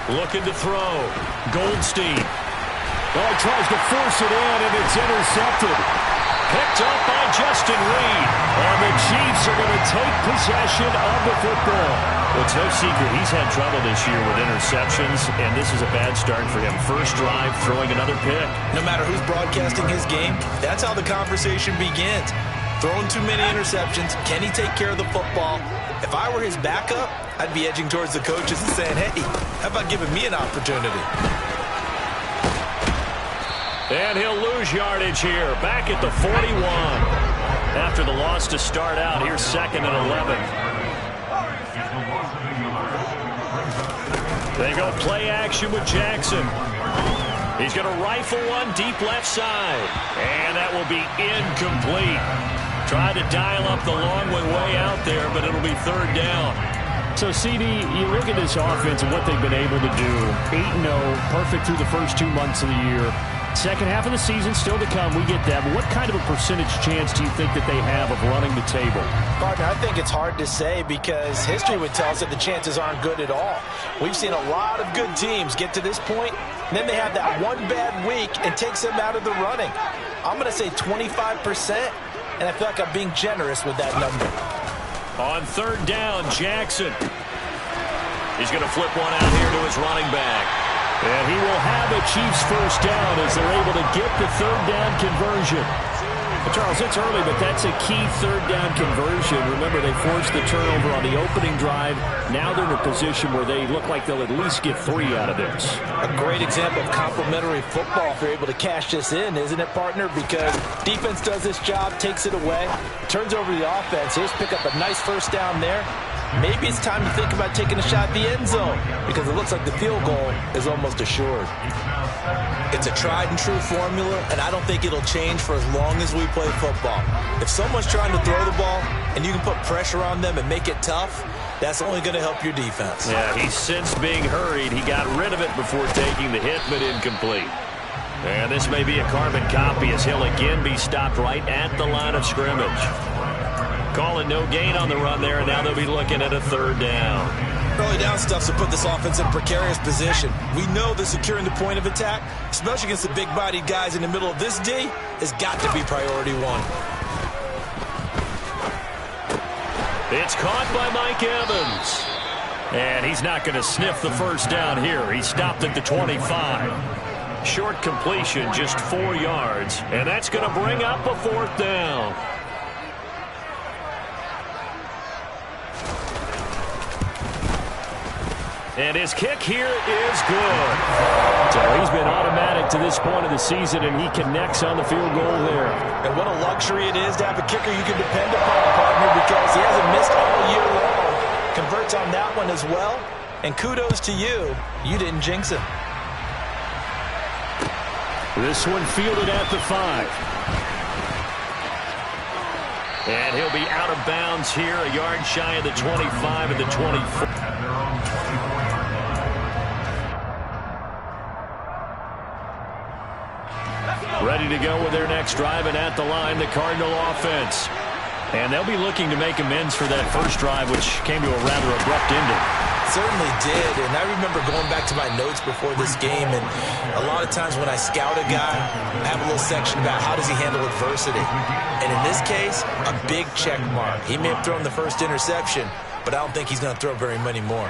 Looking to throw. Goldstein. Oh, he tries to force it in, and it's intercepted. Picked up by Justin Reed. And the Chiefs are going to take possession of the football. Well, it's no secret he's had trouble this year with interceptions, and this is a bad start for him. First drive, throwing another pick. No matter who's broadcasting his game, that's how the conversation begins. Throwing too many interceptions. Can he take care of the football? If I were his backup, I'd be edging towards the coaches and saying, hey, how about giving me an opportunity? And he'll lose yardage here, back at the 41. After the loss to start out, here's 2nd and 11. They go play action with Jackson. He's going to rifle one deep left side. And that will be incomplete. Tried to dial up the long way out there, but it'll be 3rd down. So, CD, you look at this offense and what they've been able to do. 8-0, perfect through the first 2 months of the year. Second half of the season still to come. We get that. But what kind of a percentage chance do you think that they have of running the table? Partner, I think it's hard to say because history would tell us that the chances aren't good at all. We've seen a lot of good teams get to this point, and then they have that one bad week and takes them out of the running. I'm going to say 25%, and I feel like I'm being generous with that number. On 3rd down, Jackson. He's going to flip one out here to his running back. And he will have a Chiefs first down as they're able to get the 3rd down conversion. Charles, it's early, but that's a key 3rd down conversion. Remember, they forced the turnover on the opening drive. Now they're in a position where they look like they'll at least get 3 out of this. A great example of complementary football if they're able to cash this in, isn't it, partner? Because defense does this job, takes it away, turns over the offense. Here's pick up a nice first down there. Maybe it's time to think about taking a shot at the end zone because it looks like the field goal is almost assured. It's a tried-and-true formula, and I don't think it'll change for as long as we play football. If someone's trying to throw the ball and you can put pressure on them and make it tough, that's only going to help your defense. Yeah, he's since being hurried. He got rid of it before taking the hit, but incomplete. And this may be a carbon copy as he'll again be stopped right at the line of scrimmage. Calling no gain on the run there, and now they'll be looking at a 3rd down. Early down stuff to put this offense in a precarious position. We know that securing the point of attack, especially against the big-bodied guys in the middle of this D, has got to be priority 1. It's caught by Mike Evans. And he's not going to sniff the first down here. He stopped at the 25. Short completion, just 4 yards. And that's going to bring up a 4th down. And his kick here is good. So he's been automatic to this point of the season, and he connects on the field goal there. And what a luxury it is to have a kicker you can depend upon, partner, because he hasn't missed all year long. Converts on that one as well. And kudos to you. You didn't jinx him. This one fielded at the 5. And he'll be out of bounds here, a yard shy of the 25 and the 24. Ready to go with their next drive, and at the line, the Cardinal offense. And they'll be looking to make amends for that first drive, which came to a rather abrupt ending. Certainly did, and I remember going back to my notes before this game, and a lot of times when I scout a guy, I have a little section about how does he handle adversity. And in this case, a big check mark. He may have thrown the first interception, but I don't think he's going to throw very many more.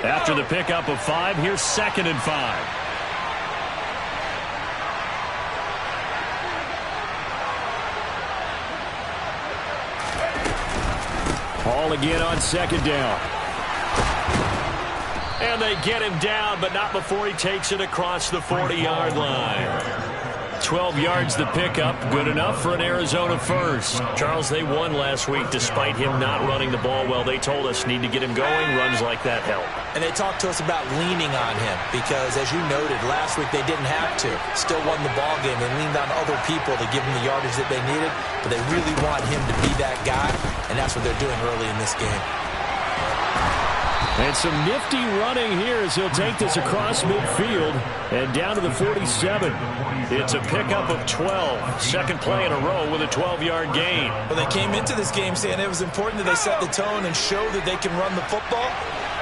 After the pickup of 5, here's 2nd and 5. Ball again on 2nd down. And they get him down, but not before he takes it across the 40-yard line. 12 yards the pickup, good enough for an Arizona first. Charles, they won last week despite him not running the ball well. They told us need to get him going. Runs like that help. And they talked to us about leaning on him because, as you noted, last week they didn't have to. Still won the ball game. They leaned on other people to give them the yardage that they needed, but they really want him to be that guy, and that's what they're doing early in this game. And some nifty running here as he'll take this across midfield and down to the 47. It's a pickup of 12. Second play in a row with a 12-yard gain. Well, they came into this game saying it was important that they set the tone and show that they can run the football.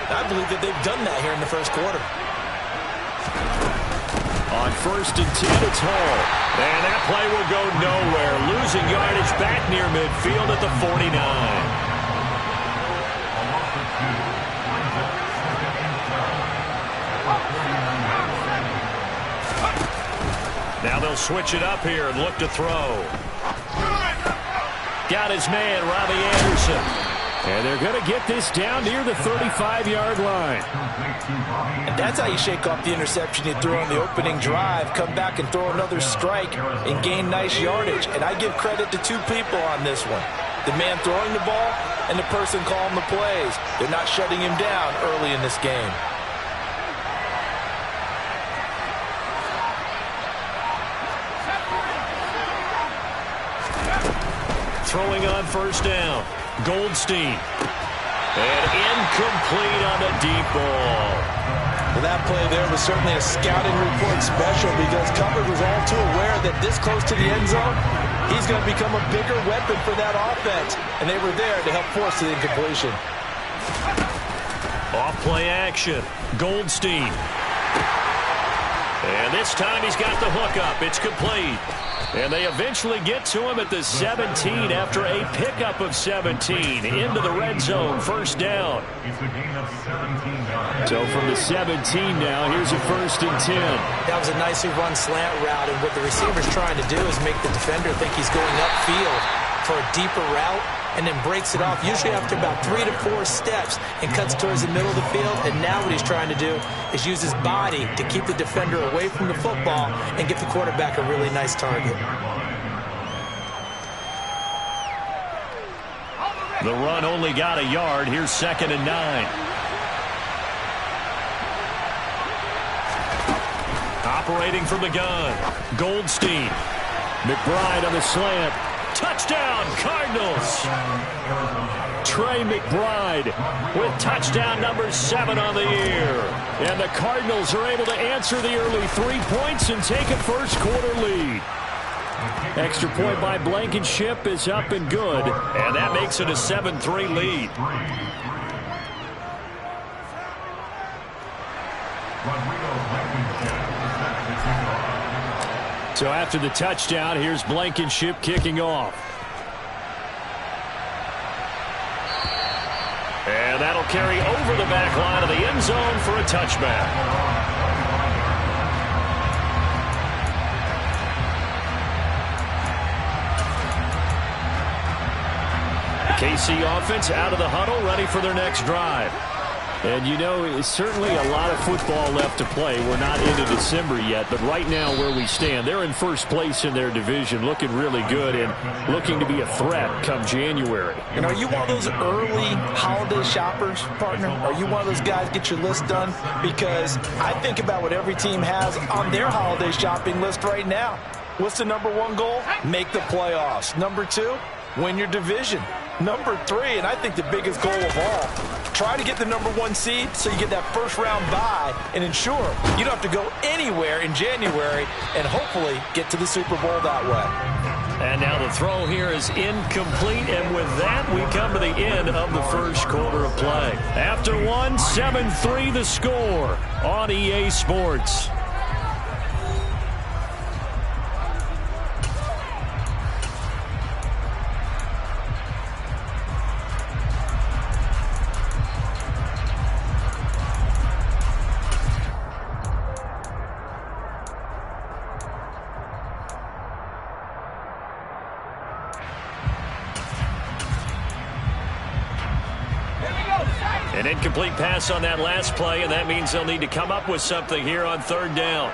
I believe that they've done that here in the first quarter. On 1st and 10, it's Hall. And that play will go nowhere. Losing yardage back near midfield at the 49. Now they'll switch it up here and look to throw. Got his man, Robbie Anderson. And they're going to get this down near the 35-yard line. And that's how you shake off the interception you threw on the opening drive, come back and throw another strike and gain nice yardage. And I give credit to two people on this one. The man throwing the ball and the person calling the plays. They're not shutting him down early in this game. Throwing on 1st down. Goldstein. And incomplete on the deep ball. Well, that play there was certainly a scouting report special because Cover was all too aware that this close to the end zone, he's going to become a bigger weapon for that offense. And they were there to help force the incompletion. Off play action. Goldstein. And this time he's got the hook up. It's complete. And they eventually get to him at the 17 after a pickup of 17 into the red zone. 1st down. So from the 17 now, here's a 1st and 10. That was a nicely run slant route, and what the receiver's trying to do is make the defender think he's going upfield for a deeper route and then breaks it off, usually after about 3 to 4 steps, and cuts towards the middle of the field. And now what he's trying to do is use his body to keep the defender away from the football and get the quarterback a really nice target. The run only got a yard. Here's 2nd and 9. Operating from the gun. Goldstein. McBride on the slant. Touchdown, Cardinals. Trey McBride with touchdown number 7 on the year. And the Cardinals are able to answer the early 3 points and take a first-quarter lead. Extra point by Blankenship is up and good. And that makes it a 7-3 lead. So after the touchdown, here's Blankenship kicking off. And that'll carry over the back line of the end zone for a touchback. KC offense out of the huddle, ready for their next drive. And, you know, it's certainly a lot of football left to play. We're not into December yet, but right now where we stand, they're in first place in their division, looking really good and looking to be a threat come January. And are you one of those early holiday shoppers, partner? Are you one of those guys get your list done? Because I think about what every team has on their holiday shopping list right now. What's the number 1 goal? Make the playoffs. Number 2, win your division. Number 3, and I think the biggest goal of all, try to get the number 1 seed so you get that first-round bye and ensure you don't have to go anywhere in January and hopefully get to the Super Bowl that way. And now the throw here is incomplete, and with that, we come to the end of the first quarter of play. After one, 7-3 the score on EA Sports. An incomplete pass on that last play, and that means they'll need to come up with something here on 3rd down.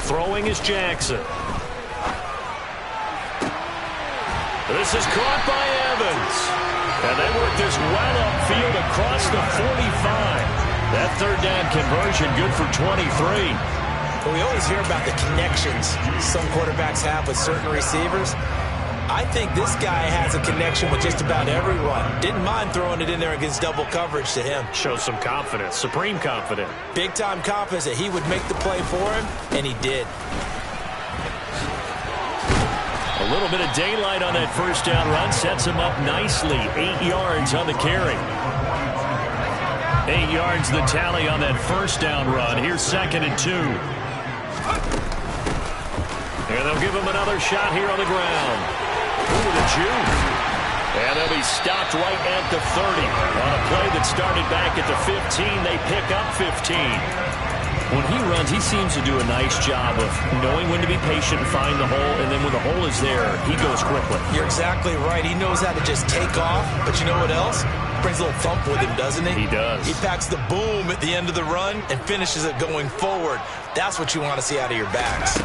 Throwing is Jackson. This is caught by Evans. And they work this well upfield across the 45. That 3rd down conversion good for 23. Well, we always hear about the connections some quarterbacks have with certain receivers. I think this guy has a connection with just about everyone. Didn't mind throwing it in there against double coverage to him. Shows some confidence, supreme confidence. Big-time confidence that he would make the play for him, and he did. A little bit of daylight on that first down run sets him up nicely. 8 yards on the carry. 8 yards the tally on that first down run. Here's 2nd and 2. And they'll give him another shot here on the ground. Ooh, the juke. And they'll be stopped right at the 30. On a play that started back at the 15, they pick up 15. When he runs, he seems to do a nice job of knowing when to be patient and find the hole, and then when the hole is there, he goes quickly. You're exactly right. He knows how to just take off, but you know what else? Brings a little thump with him, doesn't he? He does. He packs the boom at the end of the run and finishes it going forward. That's what you want to see out of your backs.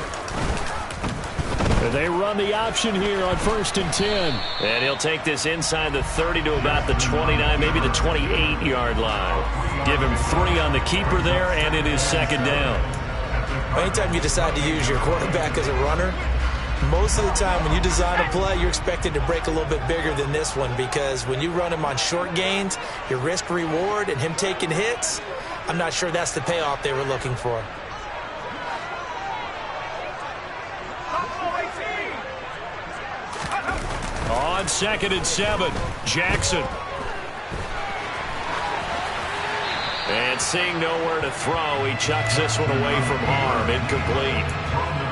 They run the option here on 1st and 10. And he'll take this inside the 30 to about the 29, maybe the 28-yard line. Give him 3 on the keeper there, and it is 2nd down. Anytime you decide to use your quarterback as a runner, most of the time when you design a play, you're expected to break a little bit bigger than this one, because when you run him on short gains, your risk-reward and him taking hits, I'm not sure that's the payoff they were looking for. On 2nd and 7, Jackson. And seeing nowhere to throw, he chucks this one away from harm. Incomplete.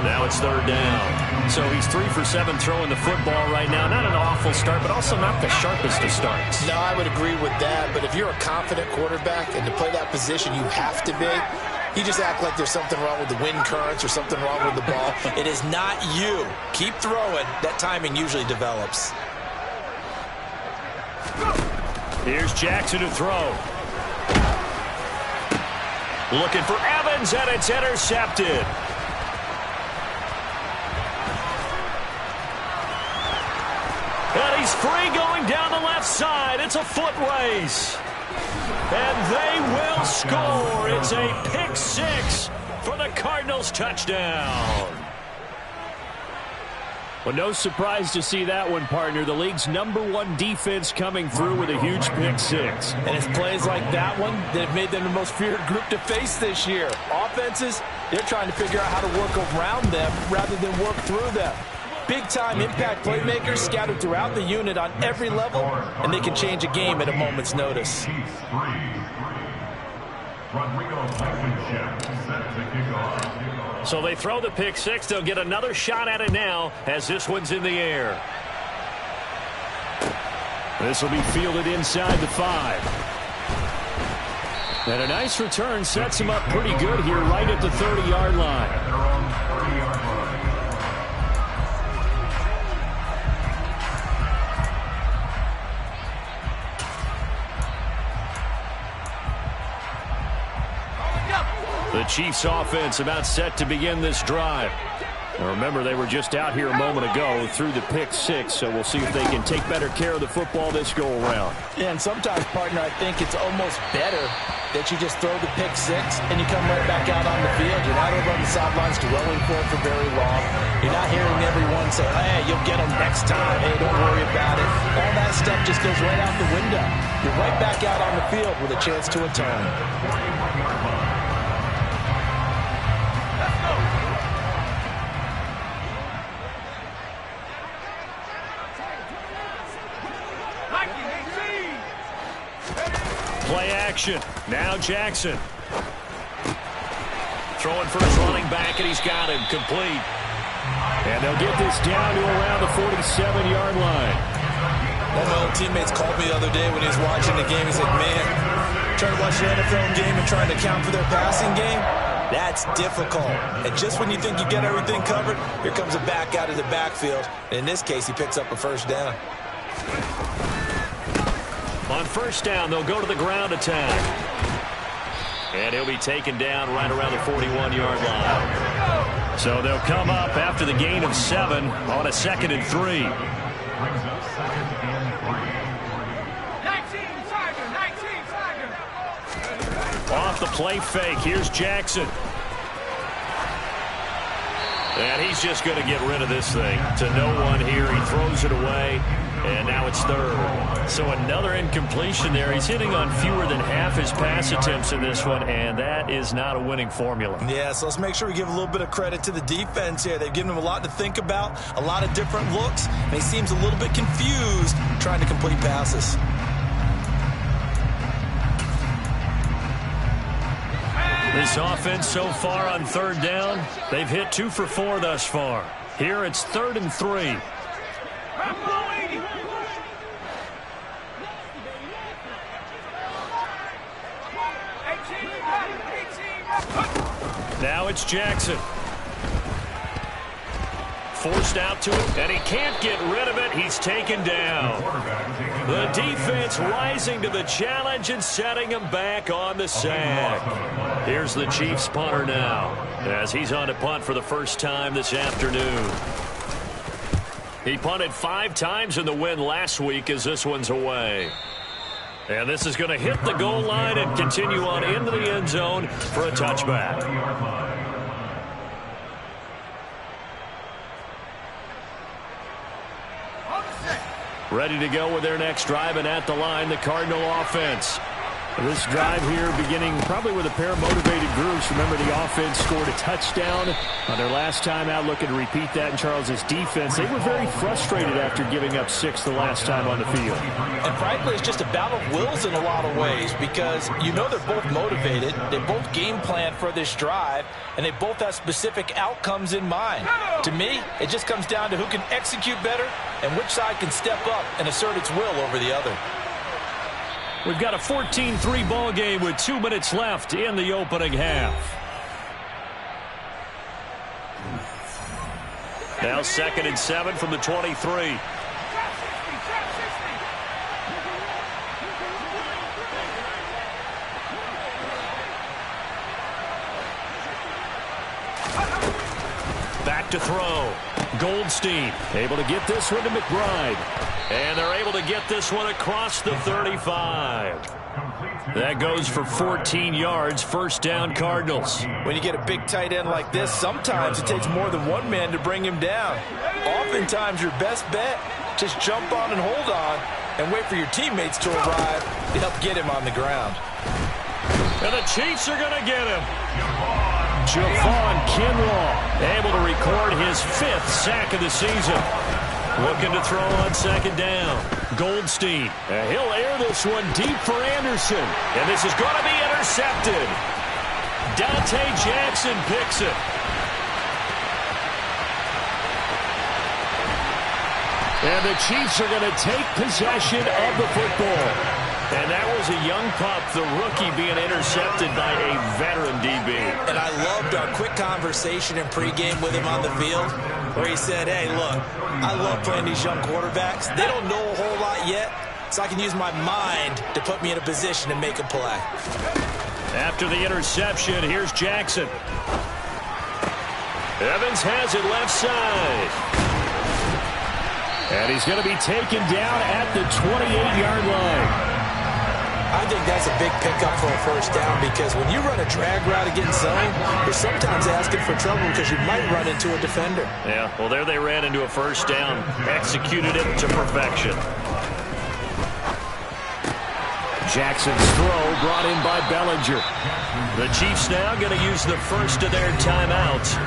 Now it's 3rd down. So he's 3 for 7 throwing the football right now. Not an awful start, but also not the sharpest of starts. No, I would agree with that. But if you're a confident quarterback and to play that position, you have to be. You just act like there's something wrong with the wind currents or something wrong with the ball. It is not you. Keep throwing. That timing usually develops. Here's Jackson to throw. Looking for Evans, and it's intercepted. And he's free going down the left side. It's a foot race. And they will score. It's a pick 6 for the Cardinals touchdown. Well, no surprise to see that one, partner. The league's #1 defense coming through with a huge pick 6. And it's plays like that one that have made them the most feared group to face this year. Offenses, they're trying to figure out how to work around them rather than work through them. Big-time impact playmakers scattered throughout the unit on every level, and they can change a game at a moment's notice. So they throw the pick 6. They'll get another shot at it now as this one's in the air. This will be fielded inside the 5. And a nice return sets him up pretty good here right at the 30-yard line. The Chiefs offense about set to begin this drive. Now remember, they were just out here a moment ago through the pick 6, so we'll see if they can take better care of the football this go around. Yeah, and sometimes, partner, I think it's almost better that you just throw the pick 6 and you come right back out on the field. You're not over on the sidelines dwelling for it for very long. You're not hearing everyone say, hey, you'll get them next time. Hey, don't worry about it. All that stuff just goes right out the window. You're right back out on the field with a chance to atone. Play action. Now Jackson. Throwing for his running back, and he's got him complete. And they'll get this down to around the 47-yard line. One of my old teammates called me the other day when he was watching the game. He said, man, trying to watch the NFL game and trying to count for their passing game, that's difficult. And just when you think you get everything covered, here comes a back out of the backfield. And in this case, he picks up a first down. On first down, they'll go to the ground attack. And he'll be taken down right around the 41-yard line. So they'll come up after the gain of 7 on a 2nd and 3. 19, Tiger. Off the play fake, here's Jackson. And he's just going to get rid of this thing to no one here. He throws it away. And now it's third. So another incompletion there. He's hitting on fewer than half his pass attempts in this one, and that is not a winning formula. Yeah, so let's make sure we give a little bit of credit to the defense here. They've given him a lot to think about, a lot of different looks, and he seems a little bit confused trying to complete passes. This offense so far on third down, they've hit 2 for 4 thus far. Here it's 3rd and 3. Now it's Jackson. Forced out to it, and he can't get rid of it. He's taken down. The defense rising to the challenge and setting him back on the sack. Here's the Chiefs punter now, as he's on to punt for the first time this afternoon. He punted 5 times in the win last week as this one's away. And this is going to hit the goal line and continue on into the end zone for a touchback. Ready to go with their next drive, and at the line, the Cardinal offense. This drive here beginning probably with a pair of motivated groups. Remember, the offense scored a touchdown on their last time out, looking to repeat that in Charles's defense. They were very frustrated after giving up 6 the last time on the field. And frankly, it's just a battle of wills in a lot of ways, because you know they're both motivated, they both game plan for this drive, and they both have specific outcomes in mind. To me, it just comes down to who can execute better and which side can step up and assert its will over the other. We've got a 14-3 ball game with 2 minutes left in the opening half. Now 2nd and 7 from the 23. Back to throw. Goldstein able to get this one to McBride. And they're able to get this one across the 35. That goes for 14 yards. First down, Cardinals. When you get a big tight end like this, sometimes it takes more than one man to bring him down. Oftentimes, your best bet, just jump on and hold on and wait for your teammates to arrive to help get him on the ground. And the Chiefs are going to get him. Javon Kinlaw able to record his 5th sack of the season. Looking to throw on 2nd down. Goldstein. He'll air this one deep for Anderson. And this is going to be intercepted. Dante Jackson picks it. And the Chiefs are going to take possession of the football. And that was a young pup, the rookie, being intercepted by a veteran DB. And I loved our quick conversation in pregame with him on the field, where he said, hey, look, I love playing these young quarterbacks. They don't know a whole lot yet, so I can use my mind to put me in a position to make a play. After the interception, here's Jackson. Evans has it left side. And he's going to be taken down at the 28-yard line. I think that's a big pickup for a first down, because when you run a drag route against zone, you're sometimes asking for trouble because you might run into a defender. Yeah, well, there they ran into a first down, executed it to perfection. Jackson's throw brought in by Bellinger. The Chiefs now going to use the first of their timeouts,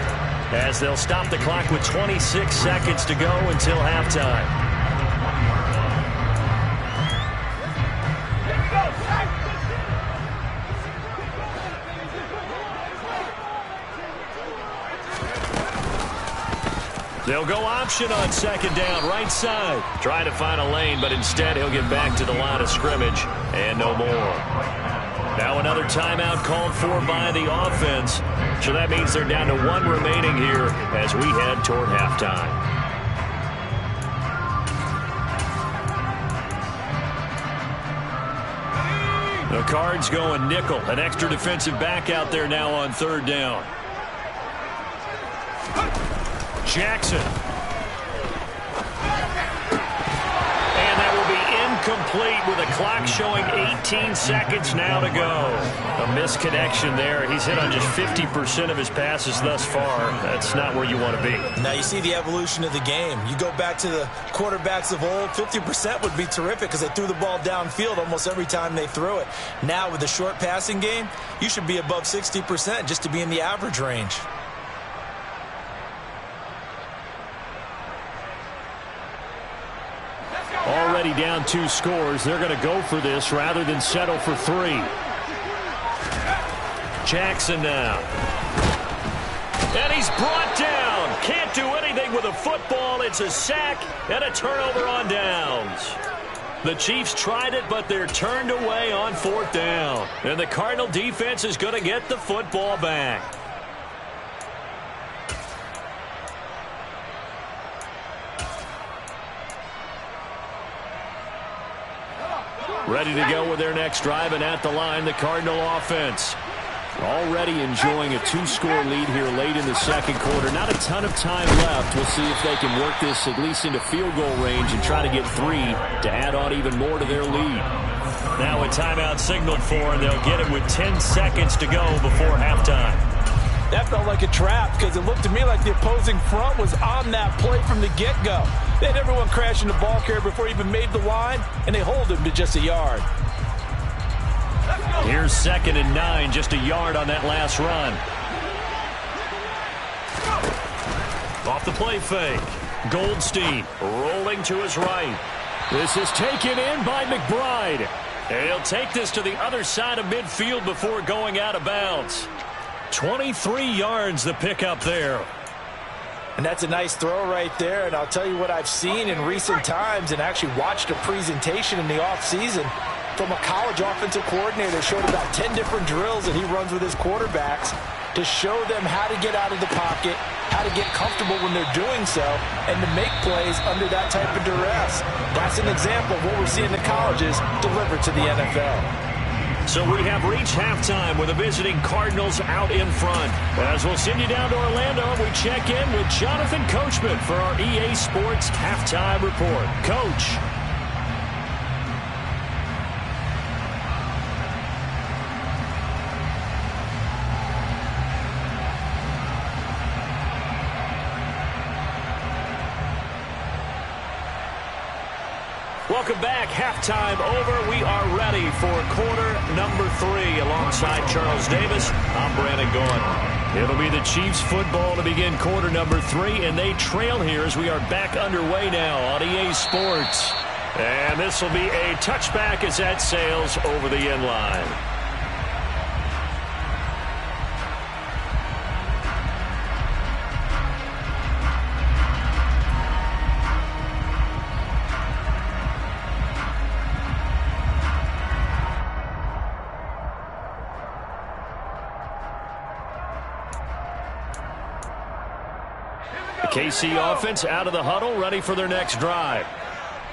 as they'll stop the clock with 26 seconds to go until halftime. They'll go option on 2nd down, right side. Trying to find a lane, but instead he'll get back to the line of scrimmage, and no more. Now another timeout called for by the offense. So that means they're down to 1 remaining here as we head toward halftime. The Cards going nickel. An extra defensive back out there now on 3rd down. Jackson. And that will be incomplete with a clock showing 18 seconds now to go. A misconnection there. He's hit on just 50% of his passes thus far. That's not where you want to be. Now you see the evolution of the game. You go back to the quarterbacks of old, 50% would be terrific because they threw the ball downfield almost every time they threw it. Now with the short passing game, you should be above 60% just to be in the average range. Already down 2 scores. They're going to go for this rather than settle for 3. Jackson now. And he's brought down. Can't do anything with a football. It's a sack and a turnover on downs. The Chiefs tried it, but they're turned away on 4th down. And the Cardinal defense is going to get the football back. Ready to go with their next drive, and at the line, the Cardinal offense. Already enjoying a 2-score lead here late in the second quarter. Not a ton of time left. We'll see if they can work this at least into field goal range and try to get 3 to add on even more to their lead. Now a timeout signaled for, and they'll get it with 10 seconds to go before halftime. That felt like a trap because it looked to me like the opposing front was on that play from the get-go. They had everyone crashing the ball carrier before he even made the line, and they hold him to just a yard. Here's 2nd and 9, just a yard on that last run. Off the play fake. Goldstein rolling to his right. This is taken in by McBride. And he'll take this to the other side of midfield before going out of bounds. 23 yards the pickup there. And that's a nice throw right there. And I'll tell you what I've seen in recent times and actually watched a presentation in the offseason from a college offensive coordinator that showed about 10 different drills that he runs with his quarterbacks to show them how to get out of the pocket, how to get comfortable when they're doing so, and to make plays under that type of duress. That's an example of what we're seeing the colleges deliver to the NFL. So we have reached halftime with the visiting Cardinals out in front. As we'll send you down to Orlando, we check in with Jonathan Coachman for our EA Sports Halftime Report. Coach. Welcome back. Halftime over. We are ready for quarter number 3 alongside Charles Davis. I'm Brandon Gaudin. It'll be the Chiefs football to begin quarter number 3, and they trail here as we are back underway now on EA Sports. And this will be a touchback as that sails over the end line. KC offense out of the huddle, ready for their next drive.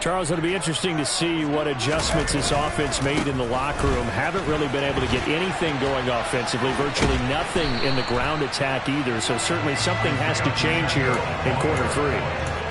Charles, it'll be interesting to see what adjustments this offense made in the locker room. Haven't really been able to get anything going offensively, virtually nothing in the ground attack either, so certainly something has to change here in quarter 3.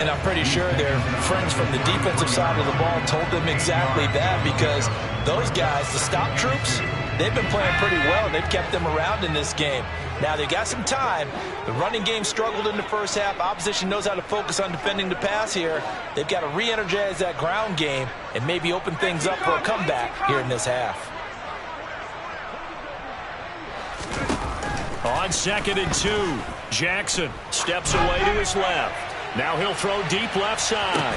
And I'm pretty sure their friends from the defensive side of the ball told them exactly that, because those guys, the stop troops, they've been playing pretty well, and they've kept them around in this game. Now, they've got some time. The running game struggled in the first half. Opposition knows how to focus on defending the pass here. They've got to re-energize that ground game and maybe open things up for a comeback here in this half. On 2nd and 2, Jackson steps away to his left. Now he'll throw deep left side.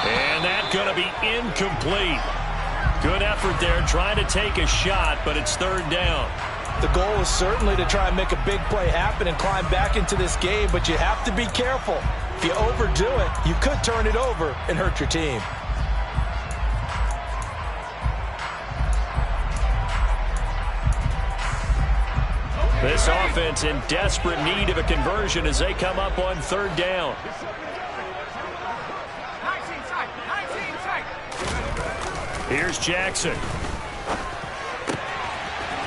And that's going to be incomplete. Good effort there, trying to take a shot, but it's 3rd down. The goal is certainly to try and make a big play happen and climb back into this game, but you have to be careful. If you overdo it, you could turn it over and hurt your team. This offense in desperate need of a conversion as they come up on 3rd down. Here's Jackson.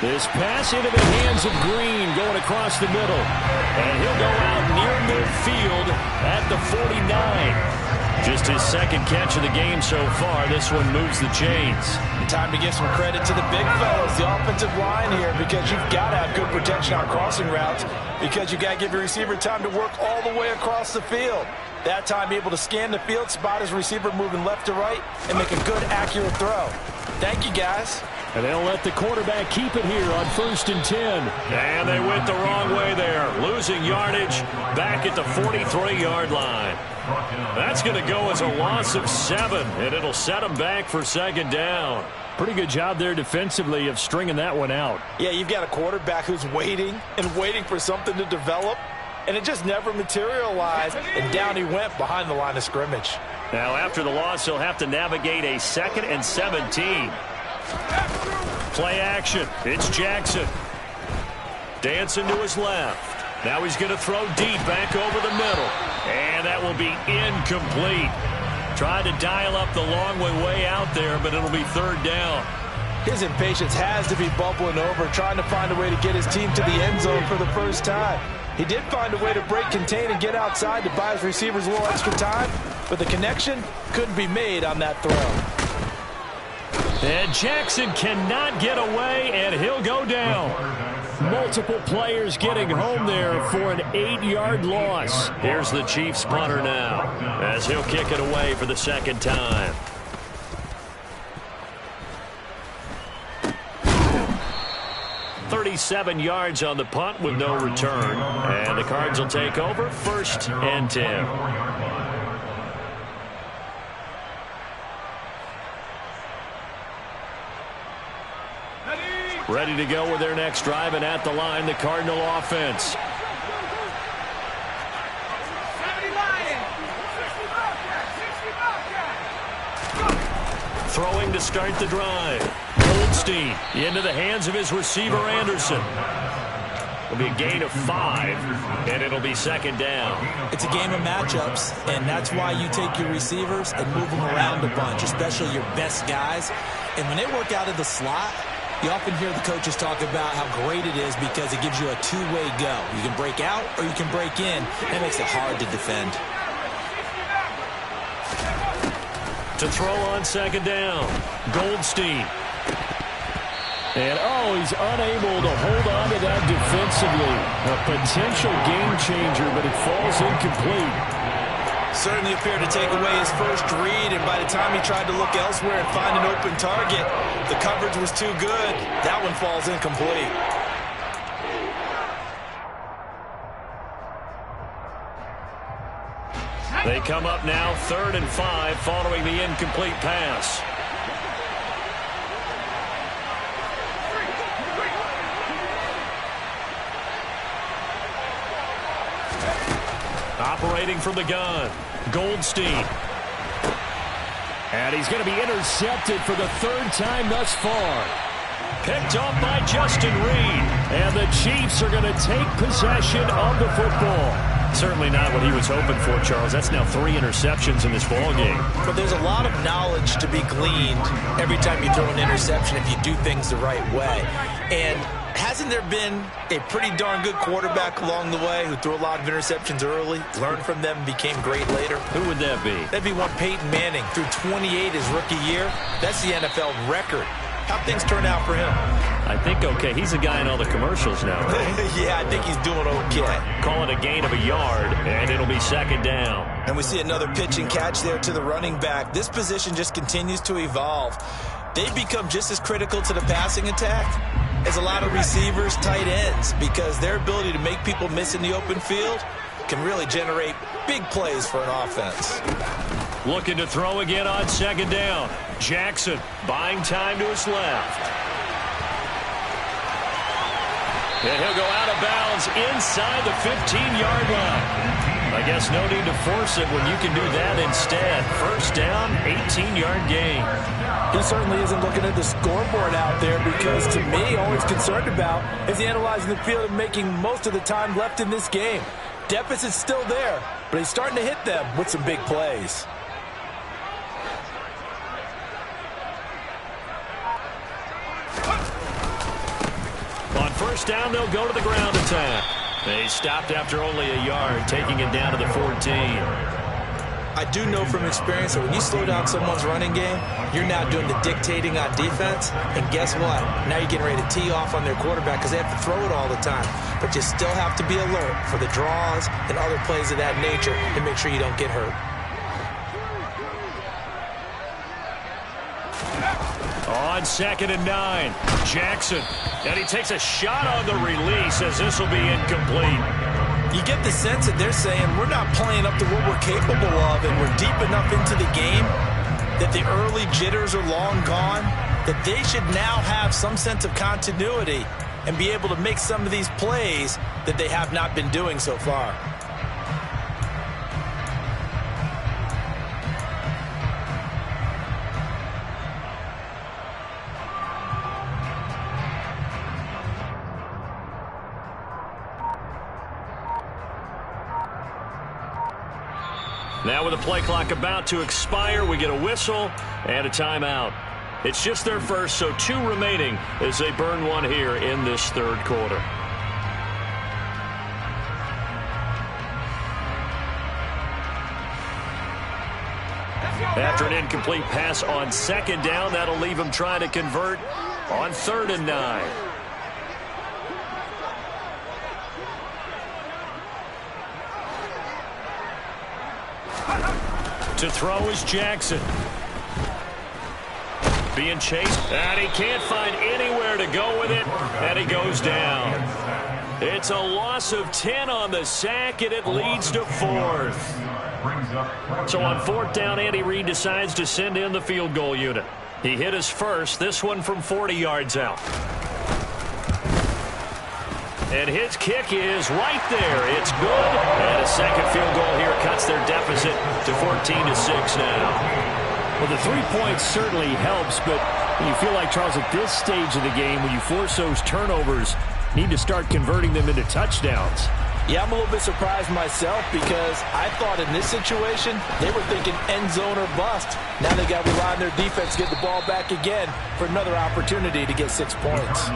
This pass into the hands of Green going across the middle. And he'll go out near midfield at the 49. Just his second catch of the game so far. This one moves the chains. Time to give some credit to the big fellas, the offensive line here, because you've got to have good protection on crossing routes, because you've got to give your receiver time to work all the way across the field. That time able to scan the field, spot his receiver moving left to right, and make a good, accurate throw. Thank you, guys. And they'll let the quarterback keep it here on 1st and 10. And they went the wrong way there, losing yardage back at the 43-yard line. That's going to go as a loss of 7, and it'll set them back for 2nd down. Pretty good job there defensively of stringing that one out. Yeah, you've got a quarterback who's waiting and waiting for something to develop, and it just never materialized, and down he went behind the line of scrimmage. Now, after the loss, he'll have to navigate a 2nd and 17. Play action. It's Jackson. Dancing to his left. Now he's going to throw deep back over the middle. And that will be incomplete. Tried to dial up the long way out there, but it'll be 3rd down. His impatience has to be bubbling over, trying to find a way to get his team to the end zone for the first time. He did find a way to break contain and get outside to buy his receivers a little extra time, but the connection couldn't be made on that throw. And Jackson cannot get away, and he'll go down. Multiple players getting home there for an 8-yard loss. Here's the Chiefs punter now, as he'll kick it away for the 2nd time. $37 yards on the punt with no return. And the Cards will take over 1st and 10. Ready to go with their next drive, and at the line, the Cardinal offense. Throwing to start the drive. Goldstein into the hands of his receiver, Anderson. It'll be a gain of 5, and it'll be 2nd down. It's a game of matchups, and that's why you take your receivers and move them around a bunch, especially your best guys. And when they work out of the slot, you often hear the coaches talk about how great it is because it gives you a two-way go. You can break out or you can break in. That makes it hard to defend. To throw on 2nd down, Goldstein. And, he's unable to hold on to that defensively. A potential game changer, but it falls incomplete. Certainly appeared to take away his first read, and by the time he tried to look elsewhere and find an open target, the coverage was too good. That one falls incomplete. They come up now 3rd and 5 following the incomplete pass. Operating from the gun, Goldstein. And he's going to be intercepted for the 3rd time thus far. Picked off by Justin Reed. And the Chiefs are going to take possession of the football. Certainly not what he was hoping for, Charles. That's now 3 interceptions in this ballgame. But there's a lot of knowledge to be gleaned every time you throw an interception if you do things the right way. And hasn't there been a pretty darn good quarterback along the way who threw a lot of interceptions early, learned from them, and became great later? Who would that be? That'd be one Peyton Manning. Threw 28 his rookie year. That's the NFL record. How'd things turn out for him? I think okay. He's a guy in all the commercials now, right? Yeah, I think he's doing okay. Call it a gain of a yard, and it'll be 2nd down. And we see another pitch and catch there to the running back. This position just continues to evolve. They become just as critical to the passing attack as a lot of receivers, tight ends, because their ability to make people miss in the open field can really generate big plays for an offense. Looking to throw again on 2nd down. Jackson buying time to his left. And he'll go out of bounds inside the 15-yard line. I guess no need to force it when you can do that instead. 1st down, 18-yard gain. He certainly isn't looking at the scoreboard out there because, to me, all he's concerned about is analyzing the field and making most of the time left in this game. Deficit's still there, but he's starting to hit them with some big plays. On 1st down, they'll go to the ground attack. They stopped after only a yard, taking it down to the 14. I do know from experience that when you slow down someone's running game, you're now doing the dictating on defense. And guess what? Now you're getting ready to tee off on their quarterback because they have to throw it all the time. But you still have to be alert for the draws and other plays of that nature to make sure you don't get hurt. On 2nd and 9, Jackson. And he takes a shot on the release as this will be incomplete. You get the sense that they're saying we're not playing up to what we're capable of, and we're deep enough into the game that the early jitters are long gone, that they should now have some sense of continuity and be able to make some of these plays that they have not been doing so far. Now with the play clock about to expire, we get a whistle and a timeout. It's just their first, so 2 remaining as they burn one here in this 3rd quarter. After an incomplete pass on 2nd down, that'll leave them trying to convert on 3rd and 9. To throw is Jackson. Being chased, and he can't find anywhere to go with it, and he goes down. It's a loss of 10 on the sack, and it leads to 4th. So on 4th down, Andy Reid decides to send in the field goal unit. He hit his first, this one from 40 yards out. And his kick is right there. It's good. And a second field goal here cuts their deficit to 14-6 now. Well, the 3 points certainly helps, but you feel like, Charles, at this stage of the game, when you force those turnovers, need to start converting them into touchdowns. Yeah, I'm a little bit surprised myself because I thought in this situation they were thinking end zone or bust. Now they got to rely on their defense to get the ball back again for another opportunity to get 6 points.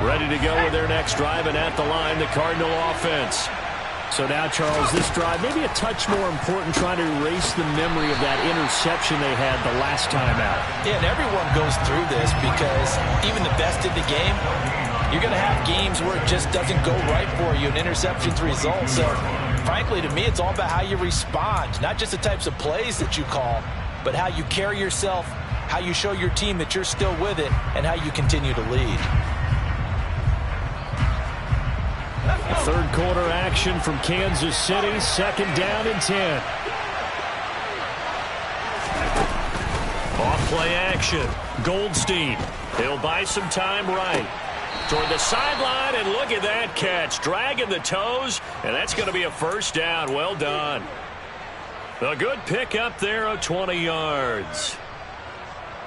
Ready to go with their next drive, and at the line, the Cardinal offense. So now, Charles, this drive maybe a touch more important, trying to erase the memory of that interception they had the last time out. Yeah, and everyone goes through this because even the best in the game, you're going to have games where it just doesn't go right for you, and interceptions result. So, frankly, to me, it's all about how you respond, not just the types of plays that you call, but how you carry yourself, how you show your team that you're still with it, and how you continue to lead. 3rd quarter action from Kansas City. 2nd down and 10. Off play action. Goldstein. He'll buy some time right. Toward the sideline, and look at that catch. Dragging the toes, and that's going to be a 1st down. Well done. A good pick up there of 20 yards.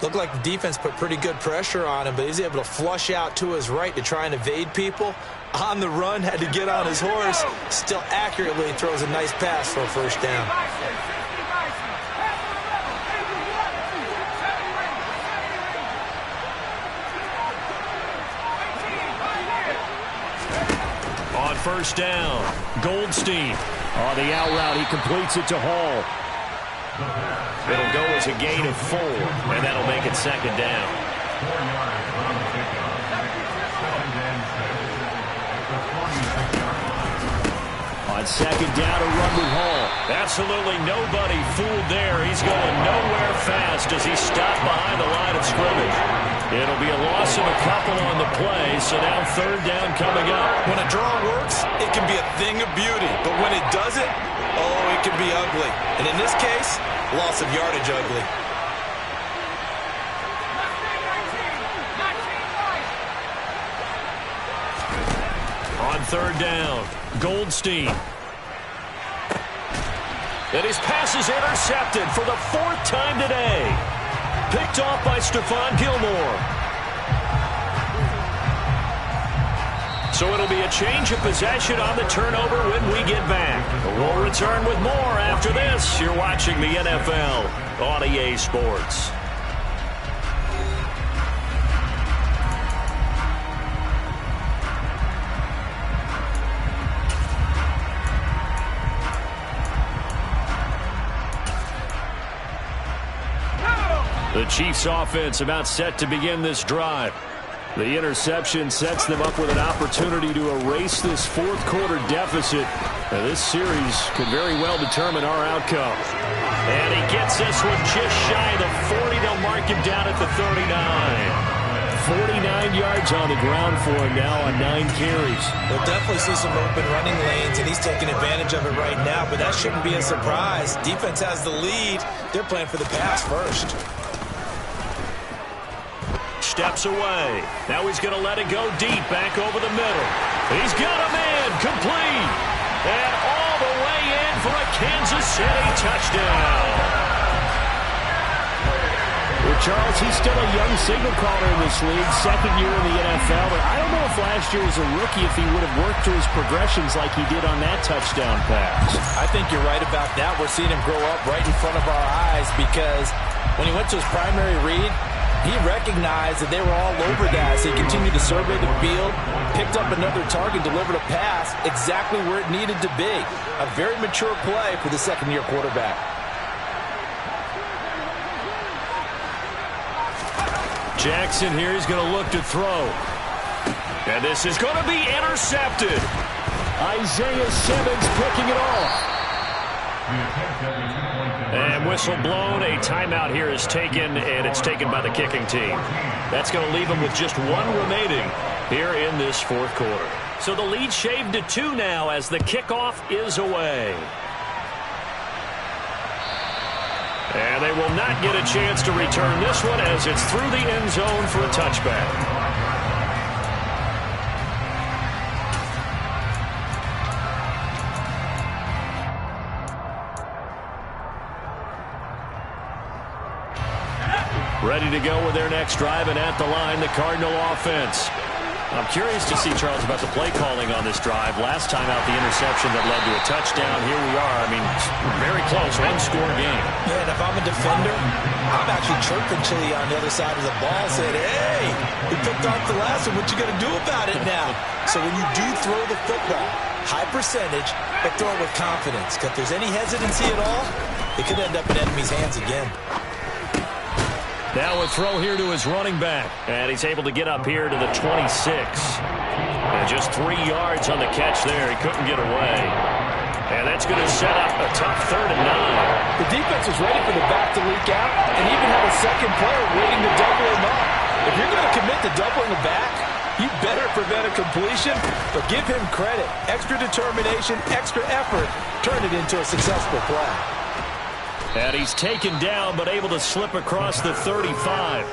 Looked like the defense put pretty good pressure on him, but he's able to flush out to his right to try and evade people. On the run, had to get on his horse. Still accurately throws a nice pass for a 1st down. On 1st down, Goldstein. On the out route, he completes it to Hall. It'll go as a gain of 4, and that'll make it 2nd down. On 2nd down, a run with Hall. Absolutely nobody fooled there. He's going nowhere fast as he stopped behind the line of scrimmage. It'll be a loss of a couple on the play, so now 3rd down coming up. When a draw works, it can be a thing of beauty, but when it doesn't, oh, it can be ugly. And in this case, loss of yardage ugly. On 3rd down, Goldstein. And his pass is intercepted for the 4th time today. Picked off by Stephon Gilmore. So it'll be a change of possession on the turnover when we get back. We'll return with more after this. You're watching the NFL on EA Sports. The Chiefs offense about set to begin this drive. The interception sets them up with an opportunity to erase this fourth quarter deficit. Now, this series could very well determine our outcome. And he gets this one just shy of the 40. They'll mark him down at the 39. 49 yards on the ground for him now on 9 carries. We'll definitely see some open running lanes, and he's taking advantage of it right now, but that shouldn't be a surprise. Defense has the lead. They're playing for the pass first. Steps away. Now he's going to let it go deep, back over the middle. He's got a man, complete. And all the way in for a Kansas City touchdown. Well, Charles, he's still a young signal caller in this league, second year in the NFL, but I don't know if last year as a rookie if he would have worked through his progressions like he did on that touchdown pass. I think you're right about that. We're seeing him grow up right in front of our eyes because when he went to his primary read, he recognized that they were all over that, so he continued to survey the field, picked up another target, delivered a pass exactly where it needed to be. A very mature play for the second-year quarterback. Jackson here is going to look to throw. And this is going to be intercepted. Isaiah Simmons picking it off. And whistle blown. A timeout here is taken, and it's taken by the kicking team. That's going to leave them with just one remaining here in this fourth quarter. So the lead shaved to 2 now as the kickoff is away. And they will not get a chance to return this one as it's through the end zone for a touchback. Ready to go with their next drive, and at the line, the Cardinal offense. I'm curious to see, Charles, about the play calling on this drive. Last time out, the interception that led to a touchdown. Here we are. I mean, very close, one-score game. Yeah, and if I'm a defender, I'm actually chirping Chili on the other side of the ball, saying, hey, we picked off the last one. What you going to do about it now? So when you do throw the football, high percentage, but throw it with confidence. Because if there's any hesitancy at all, it could end up in enemy's hands again. Now a throw here to his running back. And he's able to get up here to the 26. And just 3 yards on the catch there. He couldn't get away. And that's going to set up a tough 3rd and 9. The defense was ready for the back to leak out and even had a second player waiting to double him up. If you're going to commit to doubling the back, you better prevent a completion, but give him credit. Extra determination, extra effort, turn it into a successful play. And he's taken down, but able to slip across the 35.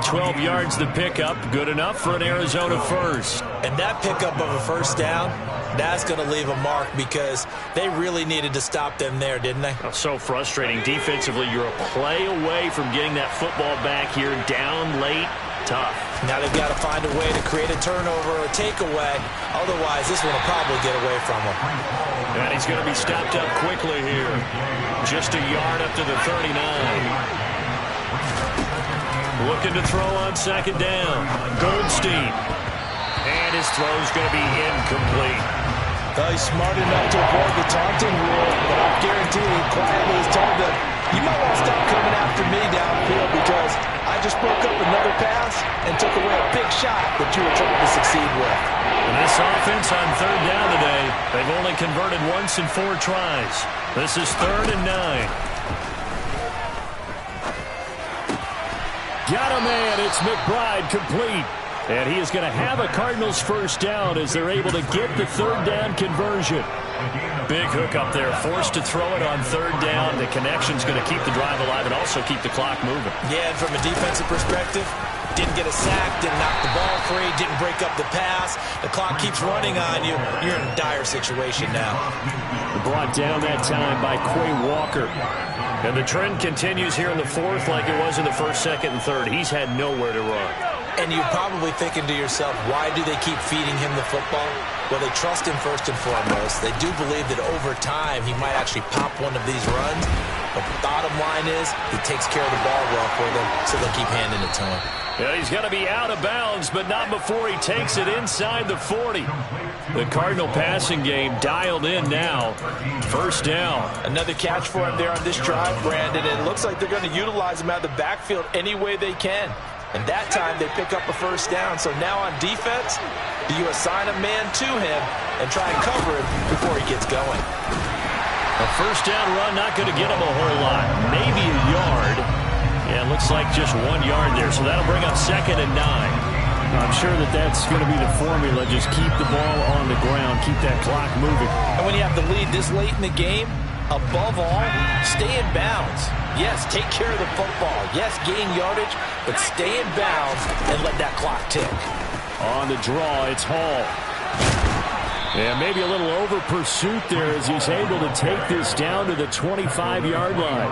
12 yards to pick up. Good enough for an Arizona first. And that pickup of a first down, that's going to leave a mark because they really needed to stop them there, didn't they? Oh, so frustrating. Defensively, you're a play away from getting that football back here. Down late. Tough. Now they've got to find a way to create a turnover or a takeaway. Otherwise, this one will probably get away from them. And he's going to be stopped up quickly here. Just a yard up to the 39. Looking to throw on second down. Goldstein. And his throw's going to be incomplete. He's smart enough to avoid the taunting rule, but I guarantee he quietly has told them, you might want to stop coming after me downfield because I just broke up another pass and took away a big shot that you were trying to succeed with. And this offense on 3rd down today, they've only converted once in 4 tries. This is 3rd and 9. Got a man. It's McBride complete. And he is going to have a Cardinals first down as they're able to get the 3rd down conversion. Big hook up there, forced to throw it on 3rd down. The connection's going to keep the drive alive and also keep the clock moving. Yeah, and from a defensive perspective, didn't get a sack, didn't knock the ball free, didn't break up the pass. The clock keeps running on you. You're in a dire situation now. Brought down that time by Quay Walker. And the trend continues here in the 4th like it was in the 1st, 2nd, and 3rd. He's had nowhere to run. And you're probably thinking to yourself, why do they keep feeding him the football? Well, they trust him first and foremost. They do believe that over time he might actually pop one of these runs. But the bottom line is he takes care of the ball well for them, so they'll keep handing it to him. Yeah, he's going to be out of bounds, but not before he takes it inside the 40. The Cardinal passing game dialed in now. First down. Another catch for him there on this drive, Brandon. It looks like they're going to utilize him out of the backfield any way they can. And that time they pick up a first down. So now on defense, do you assign a man to him and try and cover him before he gets going? A first down run not going to get him a whole lot. Maybe a yard. Yeah, looks like just 1 yard there. So that'll bring up 2nd and 9. I'm sure that's going to be the formula. Just keep the ball on the ground. Keep that clock moving. And when you have the lead this late in the game, above all, stay in bounds. Yes, take care of the football. Yes, gain yardage, but stay in bounds and let that clock tick. On the draw, it's Hall. Yeah, maybe a little over pursuit there as he's able to take this down to the 25-yard line.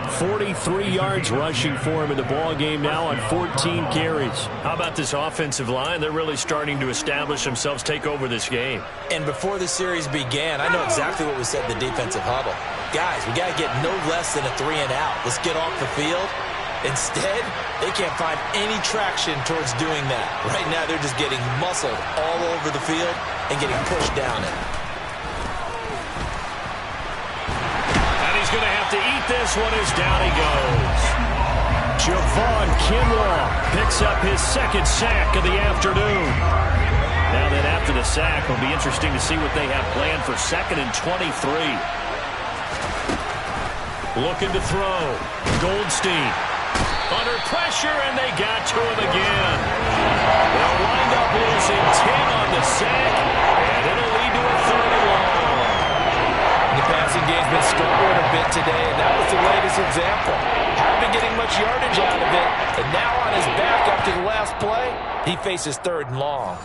43 yards rushing for him in the ball game now on 14 carries. How about this offensive line? They're really starting to establish themselves, take over this game. And before the series began, I know exactly what was said in the defensive huddle. Guys, we got to get no less than a 3-and-out. Let's get off the field. Instead, they can't find any traction towards doing that. Right now, they're just getting muscled all over the field and getting pushed down it. And he's going to have to eat this one as down he goes. Javon Kinlaw picks up his 2nd sack of the afternoon. Now then, after the sack, it'll be interesting to see what they have planned for 2nd and 23. Looking to throw. Goldstein. Under pressure, and they got to him again. They'll wind up losing 10 on the sack, and it'll lead to a 3rd and long. The passing game's been struggling a bit today, and that was the latest example. Haven't been getting much yardage out of it, and now on his back after the last play, he faces 3rd and long.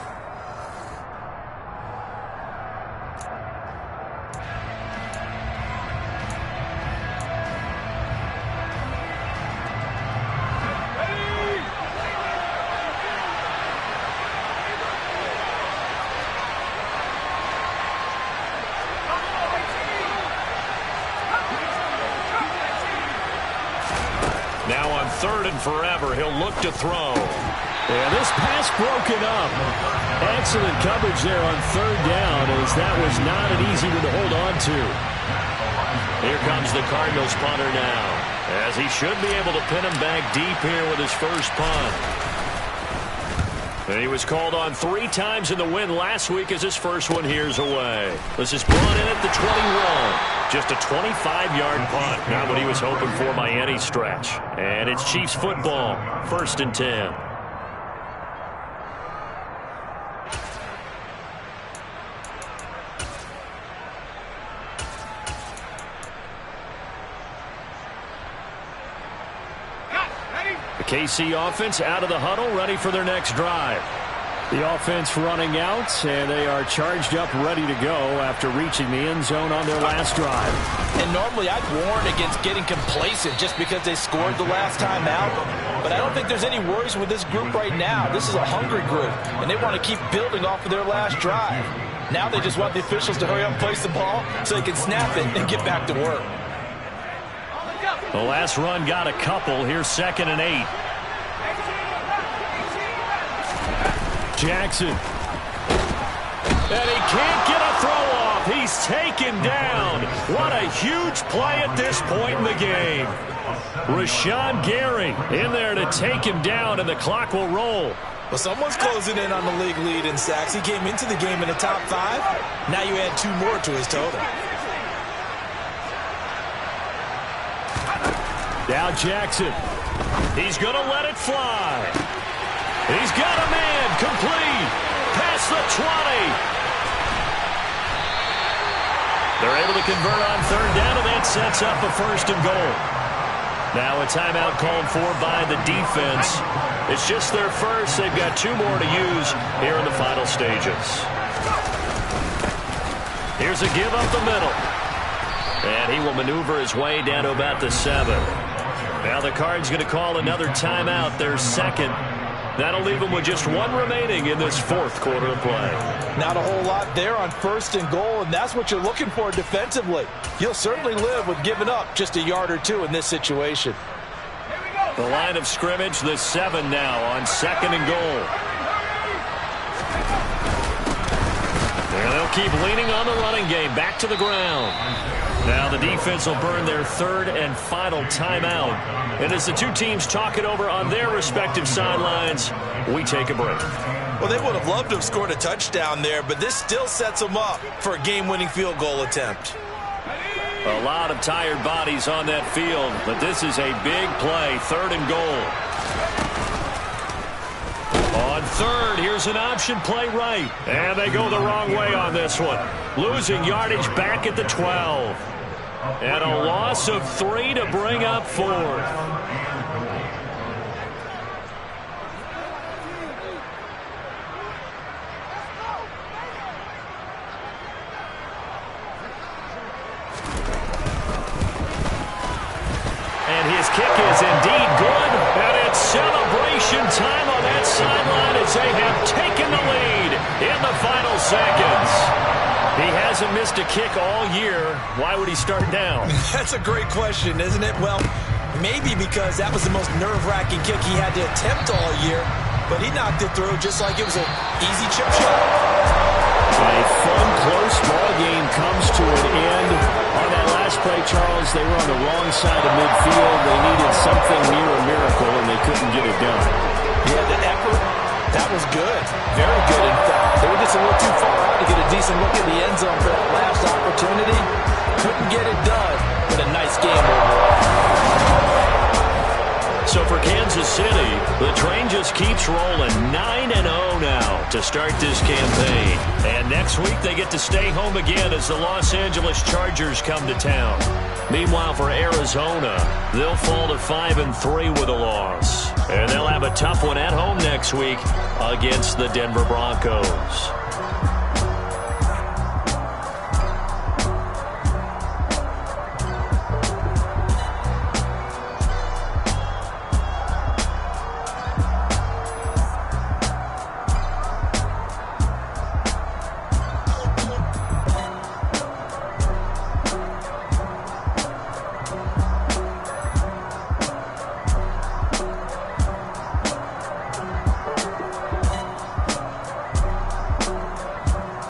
Now on 3rd and forever, he'll look to throw. Yeah, this pass broken up. Excellent coverage there on 3rd down, as that was not an easy one to hold on to. Here comes the Cardinals punter now, as he should be able to pin him back deep here with his first punt. And he was called on 3 times in the win last week as his first one here's away. This is brought in at the 21. Just a 25-yard punt. Not what he was hoping for by any stretch. And it's Chiefs football. 1st and 10. The KC offense out of the huddle, ready for their next drive. The offense running out, and they are charged up, ready to go after reaching the end zone on their last drive. And normally I'd warn against getting complacent just because they scored the last time out. But I don't think there's any worries with this group right now. This is a hungry group, and they want to keep building off of their last drive. Now they just want the officials to hurry up and place the ball so they can snap it and get back to work. The last run got a couple. Here's 2nd and 8. Jackson. And he can't get a throw off. He's taken down. What a huge play at this point in the game. Rashawn Gary in there to take him down, and the clock will roll. Well, someone's closing in on the league lead in sacks. He came into the game in the top 5. Now you add 2 more to his total. Now Jackson. He's going to let it fly. He's got a man complete. Past the 20. They're able to convert on 3rd down, and that sets up a 1st and goal. Now a timeout called for by the defense. It's just their first. They've got 2 more to use here in the final stages. Here's a give up the middle. And he will maneuver his way down to about the 7. Now the Cards going to call another timeout, their 2nd. That'll leave him with just one remaining in this fourth quarter of play. Not a whole lot there on 1st and goal, and that's what you're looking for defensively. You'll certainly live with giving up just a yard or two in this situation. The line of scrimmage, the 7 now on 2nd and goal. And they'll keep leaning on the running game. Back to the ground. Now the defense will burn their 3rd and final timeout. And as the two teams talk it over on their respective sidelines, we take a break. Well, they would have loved to have scored a touchdown there, but this still sets them up for a game-winning field goal attempt. A lot of tired bodies on that field, but this is a big play, 3rd and goal. On 3rd, here's an option play right. And they go the wrong way on this one. Losing yardage back at the 12. And a loss of 3 to bring up 4th. And his kick is indeed good. And it's celebration time on that sideline as they have taken the lead in the final seconds. He hasn't missed a kick all year. Why would he start down? That's a great question, isn't it? Well, maybe because that was the most nerve-wracking kick he had to attempt all year, but he knocked it through just like it was an easy chip shot. A fun, close ball game comes to an end. On that last play, Charles, they were on the wrong side of midfield. They needed something near a miracle, and they couldn't get it done. Yeah, the effort, that was good. Very good, in fact. They were just a little too far out to get a decent look in the end zone for that last opportunity. Couldn't get it done, but a nice game overall. So for Kansas City, the train just keeps rolling 9-0 now to start this campaign. And next week they get to stay home again as the Los Angeles Chargers come to town. Meanwhile for Arizona, they'll fall to 5-3 with a loss. And they'll have a tough one at home next week against the Denver Broncos.